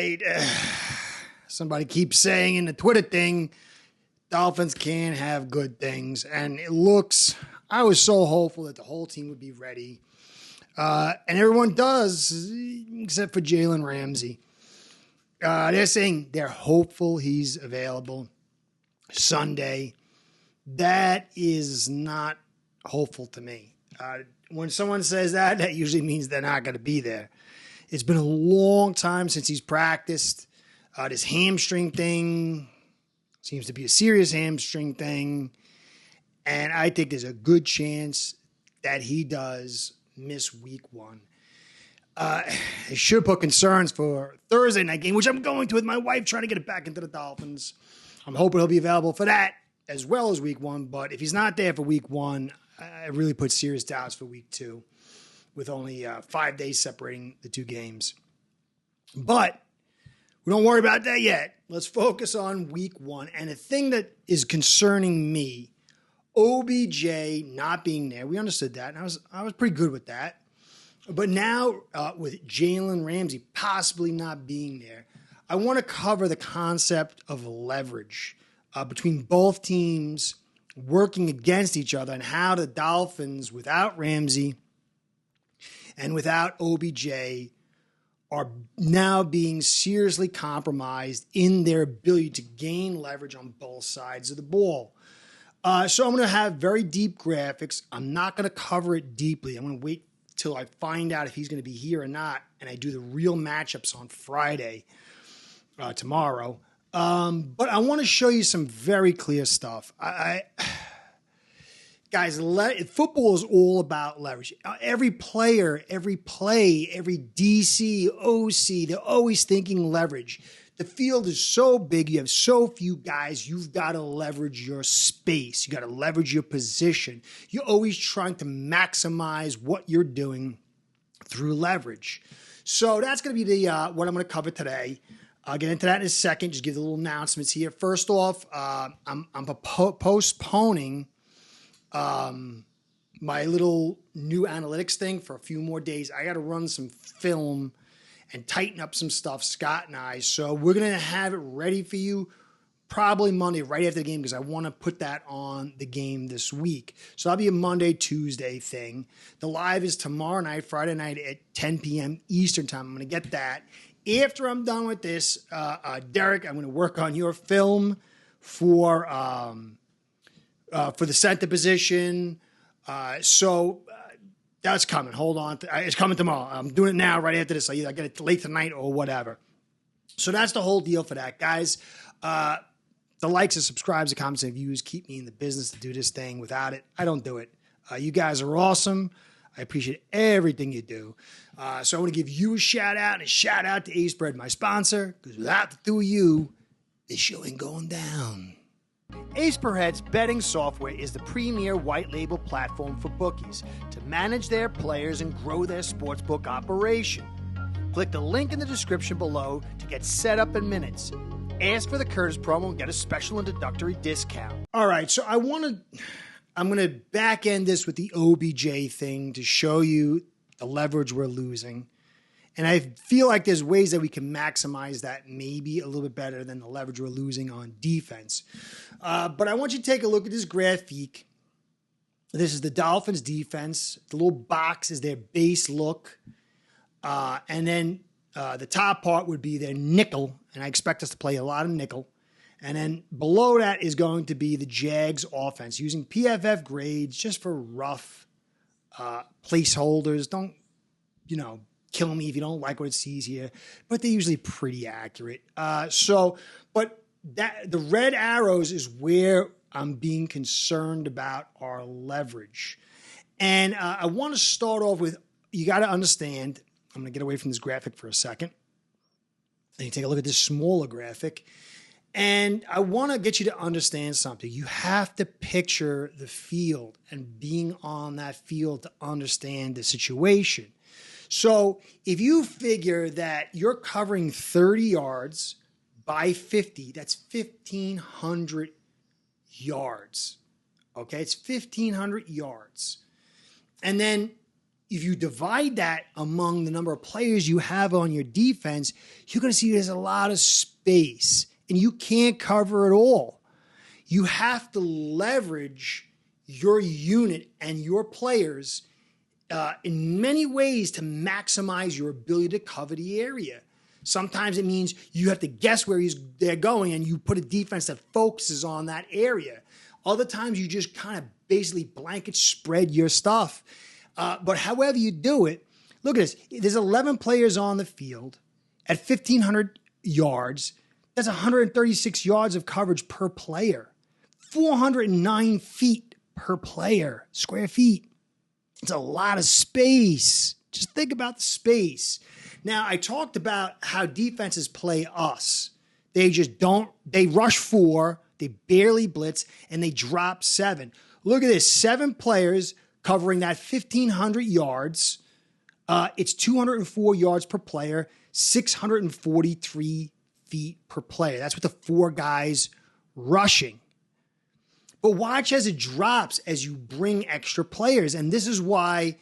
right. Somebody keeps saying in the Twitter thing, Dolphins can't have good things. And it looks, I was so hopeful that the whole team would be ready. And everyone does, except for Jalen Ramsey. They're saying they're hopeful he's available Sunday. That is not hopeful to me. When someone says that, that usually means they're not going to be there. It's been a long time since he's practiced. This hamstring thing seems to be a serious hamstring thing. And I think there's a good chance that he does miss week 1. They should put concerns for Thursday night game, which I'm going to with my wife, trying to get it back into the Dolphins. I'm hoping he'll be available for that as well as week 1. But if he's not there for week 1, I really put serious doubts for week 2 with only 5 days separating the two games. But we don't worry about that yet. Let's focus on week 1. And the thing that is concerning me, OBJ not being there, we understood that. And I was pretty good with that. But now with Jalen Ramsey possibly not being there, I want to cover the concept of leverage between both teams working against each other and how the Dolphins, without Ramsey and without OBJ, are now being seriously compromised in their ability to gain leverage on both sides of the ball. So I'm going to have very deep graphics. I'm not going to cover it deeply. I'm going to wait till I find out if he's going to be here or not, and I do the real matchups on Friday, tomorrow. But I want to show you some very clear stuff. Guys, football is all about leverage. Every player, every play, every DC, OC, they're always thinking leverage. The field is so big, you have so few guys, you've got to leverage your space. You got to leverage your position. You're always trying to maximize what you're doing through leverage. So that's going to be what I'm going to cover today. I'll get into that in a second. Just give the little announcements here. First off, I'm postponing my little new analytics thing for a few more days. I got to run some film and tighten up some stuff, Scott and I. So we're going to have it ready for you probably Monday, right after the game, because I want to put that on the game this week. So that'll be a Monday, Tuesday thing. The live is tomorrow night, Friday night at 10 p.m. Eastern time. I'm going to get that. After I'm done with this, Derek, I'm going to work on your film for the center position. That's coming. Hold on. It's coming tomorrow. I'm doing it now right after this. I get it late tonight or whatever. So that's the whole deal for that, guys. The likes and subscribes, the comments and views keep me in the business to do this thing. Without it, I don't do it. You guys are awesome. I appreciate everything you do. So I want to give you a shout out and a shout out to Ace Bread, my sponsor, because without the two of you, this show ain't going down. Ace Per Head's betting software is the premier white label platform for bookies to manage their players and grow their sportsbook operation. Click the link in the description below to get set up in minutes. Ask for the Curtis promo and get a special introductory discount. All right, so I'm going to back end this with the OBJ thing to show you the leverage we're losing. And I feel like there's ways that we can maximize that maybe a little bit better than the leverage we're losing on defense. But I want you to take a look at this graphic. This is the Dolphins defense. The little box is their base look. And then the top part would be their nickel. And I expect us to play a lot of nickel. And then below that is going to be the Jags offense using PFF grades just for rough placeholders. Don't, kill me if you don't like what it sees here, but they're usually pretty accurate. But the red arrows is where I'm being concerned about our leverage. And I want to start off with, you got to understand, I'm going to get away from this graphic for a second. And you take a look at this smaller graphic. And I want to get you to understand something. You have to picture the field and being on that field to understand the situation. So if you figure that you're covering 30 yards by 50, that's 1,500 yards. Okay, it's 1,500 yards. And then if you divide that among the number of players you have on your defense, you're going to see there's a lot of space, and you can't cover it all. You have to leverage your unit and your players in many ways to maximize your ability to cover the area. Sometimes it means you have to guess where they're going, and you put a defense that focuses on that area. Other times you just kind of basically blanket spread your stuff. But however you do it, look at this. There's 11 players on the field at 1,500 yards. That's 136 yards of coverage per player. 409 feet per player, square feet. It's a lot of space. Just think about the space. Now, I talked about how defenses play us. They rush 4, they barely blitz, and they drop 7. Look at this, 7 players covering that 1,500 yards. It's 204 yards per player, 643 feet per player. That's with the 4 guys rushing. But watch as it drops as you bring extra players. And this is why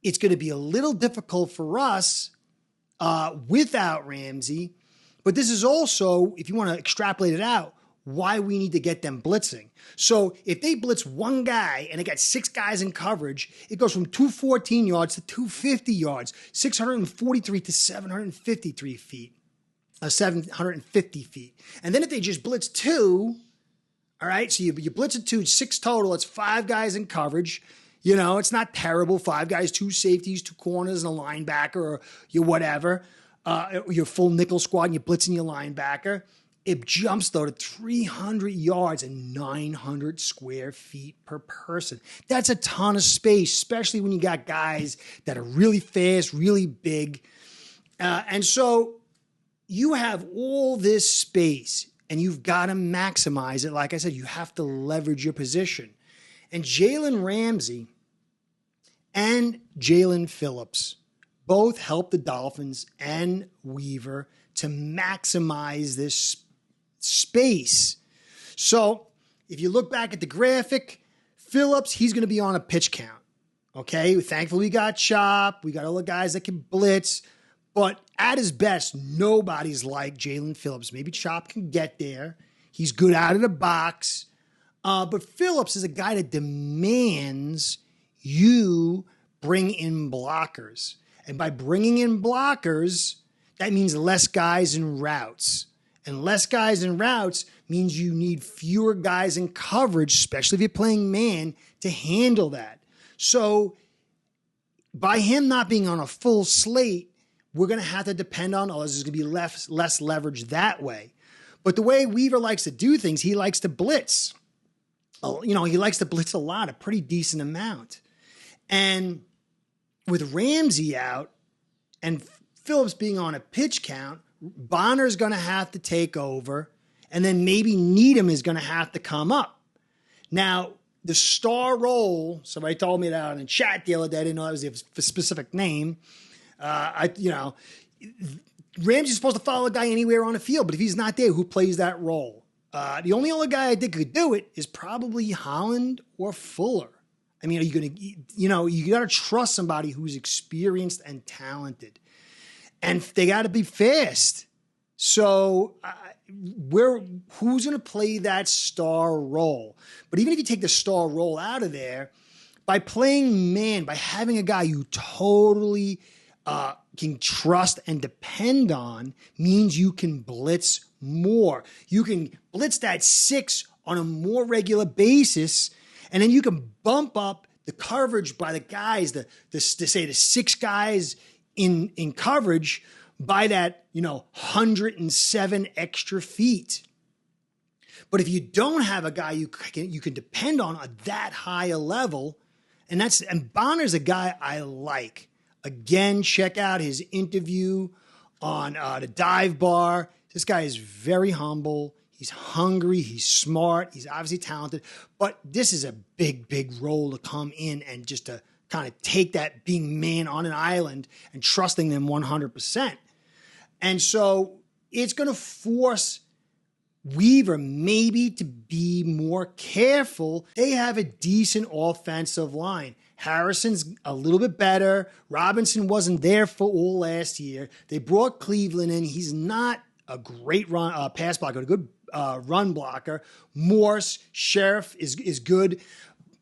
it's going to be a little difficult for us without Ramsey. But this is also, if you want to extrapolate it out, why we need to get them blitzing. So if they blitz 1 guy and they got 6 guys in coverage, it goes from 214 yards to 250 yards, 643 to 753 feet, 750 feet. And then if they just blitz 2, all right, so you blitz it 2, 6 total, it's 5 guys in coverage. You know, it's not terrible. 5 guys, 2 safeties, 2 corners, and a linebacker, or your whatever. Your full nickel squad, and you're blitzing your linebacker. It jumps, though, to 300 yards and 900 square feet per person. That's a ton of space, especially when you got guys that are really fast, really big. And so you have all this space, and you've got to maximize it. Like I said, you have to leverage your position. And Jalen Ramsey and Jalen Phillips both helped the Dolphins and Weaver to maximize this space. So if you look back at the graphic, Phillips, he's going to be on a pitch count. Okay, thankfully we got Chop. We got all the guys that can blitz. But at his best, nobody's like Jalen Phillips. Maybe Chop can get there. He's good out of the box. But Phillips is a guy that demands you bring in blockers. And by bringing in blockers, that means less guys in routes. And less guys in routes means you need fewer guys in coverage, especially if you're playing man, to handle that. So by him not being on a full slate, we're going to have to depend on others. There's going to be less leverage that way. But the way Weaver likes to do things, he likes to blitz. You know, he likes to blitz a lot, a pretty decent amount. And with Ramsey out and Phillips being on a pitch count, Bonner's going to have to take over, and then maybe Needham is going to have to come up. Now, the star role, somebody told me that in the chat the other day, I didn't know that was a specific name. Ramsey's supposed to follow a guy anywhere on the field, but if he's not there, who plays that role? The only other guy I think could do it is probably Holland or Fuller. I mean, are you going to, you got to trust somebody who's experienced and talented. And they got to be fast. So who's going to play that star role? But even if you take the star role out of there, by playing man, by having a guy you totally can trust and depend on, means you can blitz more. You can blitz that 6 on a more regular basis, and then you can bump up the coverage by the guys, the 6 guys in coverage by that, 107 extra feet. But if you don't have a guy you can depend on at that high a level, and Bonner's a guy I like. Again, check out his interview on the Dive Bar. This guy is very humble. He's hungry. He's smart. He's obviously talented. But this is a big, big role to come in and just to kind of take that being man on an island and trusting them 100%. And so it's going to force Weaver maybe to be more careful. They have a decent offensive line. Harrison's a little bit better. Robinson wasn't there for all last year. They brought Cleveland in. He's not a great pass blocker, a good run blocker. Morse, Sheriff is good.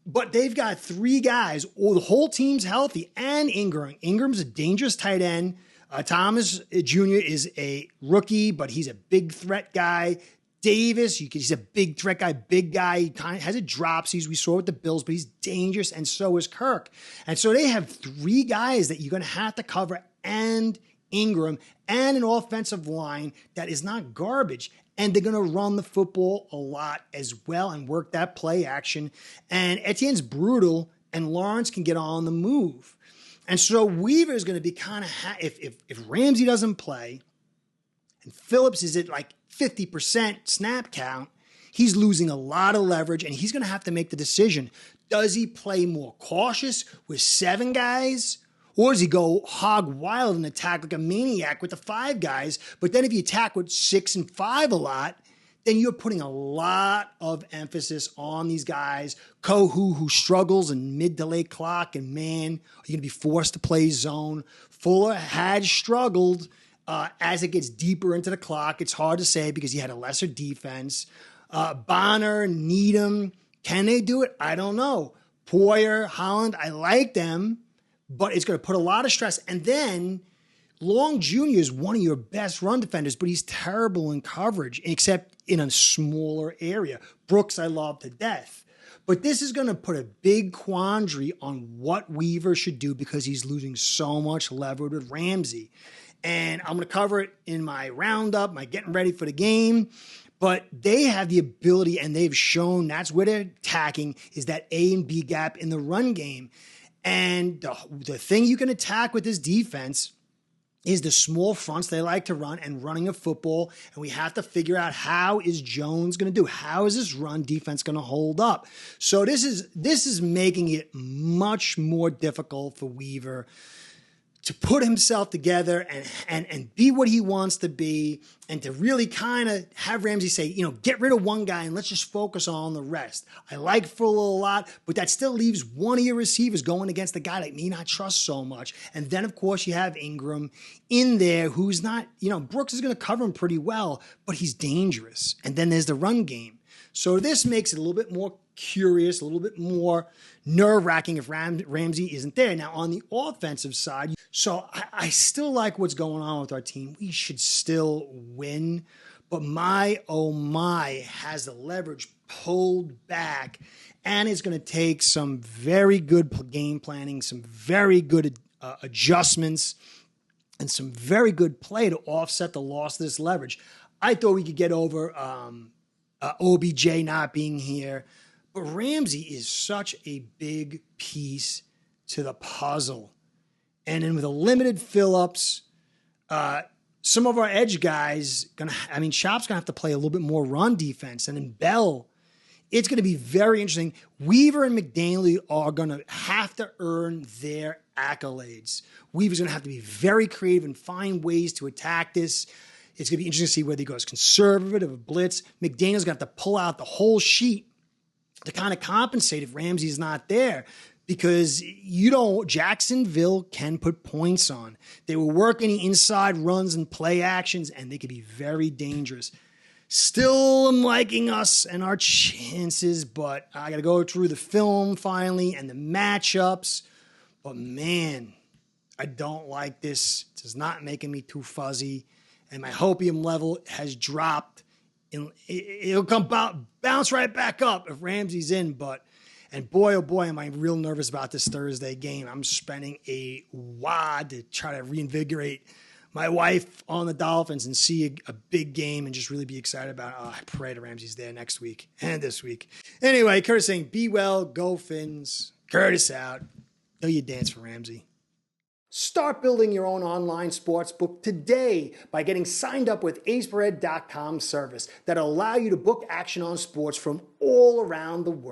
But they've got three guys. The whole team's healthy. And Ingram. Ingram's a dangerous tight end. Thomas Jr. is a rookie, but he's a big threat guy. Davis, he's a big threat guy, big guy. He kind of has a dropsies. We saw with the Bills, but he's dangerous, and so is Kirk. And so they have three guys that you're going to have to cover, and Ingram, and an offensive line that is not garbage. And they're going to run the football a lot as well and work that play action. And Etienne's brutal, and Lawrence can get on the move. And so Weaver is going to be kind of, if Ramsey doesn't play, and Phillips is at like 50% snap count, he's losing a lot of leverage, and he's going to have to make the decision. Does he play more cautious with 7 guys, or does he go hog wild and attack like a maniac with the 5 guys? But then if you attack with 6 and 5 a lot, then you're putting a lot of emphasis on these guys. Kohu, who struggles in mid to late clock, and man, you're going to be forced to play zone. Fuller had struggled as it gets deeper into the clock. It's hard to say because he had a lesser defense. Bonner, Needham, can they do it? I don't know. Poyer, Holland, I like them, but it's going to put a lot of stress. And then Long Jr. is one of your best run defenders, but he's terrible in coverage, except in a smaller area. Brooks, I love to death. But this is going to put a big quandary on what Weaver should do because he's losing so much leverage with Ramsey. And I'm going to cover it in my roundup, my getting ready for the game. But they have the ability, and they've shown that's where they're attacking, is that A and B gap in the run game. And the thing you can attack with this defense is the small fronts they like to run and running a football. And we have to figure out, how is Jones going to do? How is this run defense going to hold up? So this is making it much more difficult for Weaver to put himself together and be what he wants to be, and to really kind of have Ramsey say, get rid of one guy and let's just focus on the rest. I like Fuller a lot, but that still leaves one of your receivers going against a guy that may not trust so much. And then, of course, you have Ingram in there who's not, Brooks is going to cover him pretty well, but he's dangerous. And then there's the run game. So this makes it a little bit more curious, a little bit more nerve-wracking if Ramsey isn't there. Now, on the offensive side, so I still like what's going on with our team. We should still win, but my, oh my, has the leverage pulled back, and it's going to take some very good game planning, some very good adjustments, and some very good play to offset the loss of this leverage. I thought we could get over OBJ not being here, but Ramsey is such a big piece to the puzzle. And then with a limited Phillips, some of our edge guys, Shop's going to have to play a little bit more run defense. And then Bell, it's going to be very interesting. Weaver and McDaniel are going to have to earn their accolades. Weaver's going to have to be very creative and find ways to attack this. It's going to be interesting to see whether he goes conservative or blitz. McDaniel's going to have to pull out the whole sheet to kind of compensate if Ramsey's not there, because Jacksonville can put points on. They will work any inside runs and play actions, and they could be very dangerous. Still, I'm liking us and our chances, but I got to go through the film finally and the matchups. But man, I don't like this. It's not making me too fuzzy, and my hopium level has dropped. It'll bounce right back up if Ramsey's in, and boy, oh boy, am I real nervous about this Thursday game. I'm spending a wad to try to reinvigorate my wife on the Dolphins and see a big game and just really be excited about it. Oh, I pray the Ramsey's there next week and this week. Anyway, Curtis saying, be well, go Fins. Curtis out. Know you dance for Ramsey. Start building your own online sportsbook today by getting signed up with aceperhead.com service that'll allow you to book action on sports from all around the world.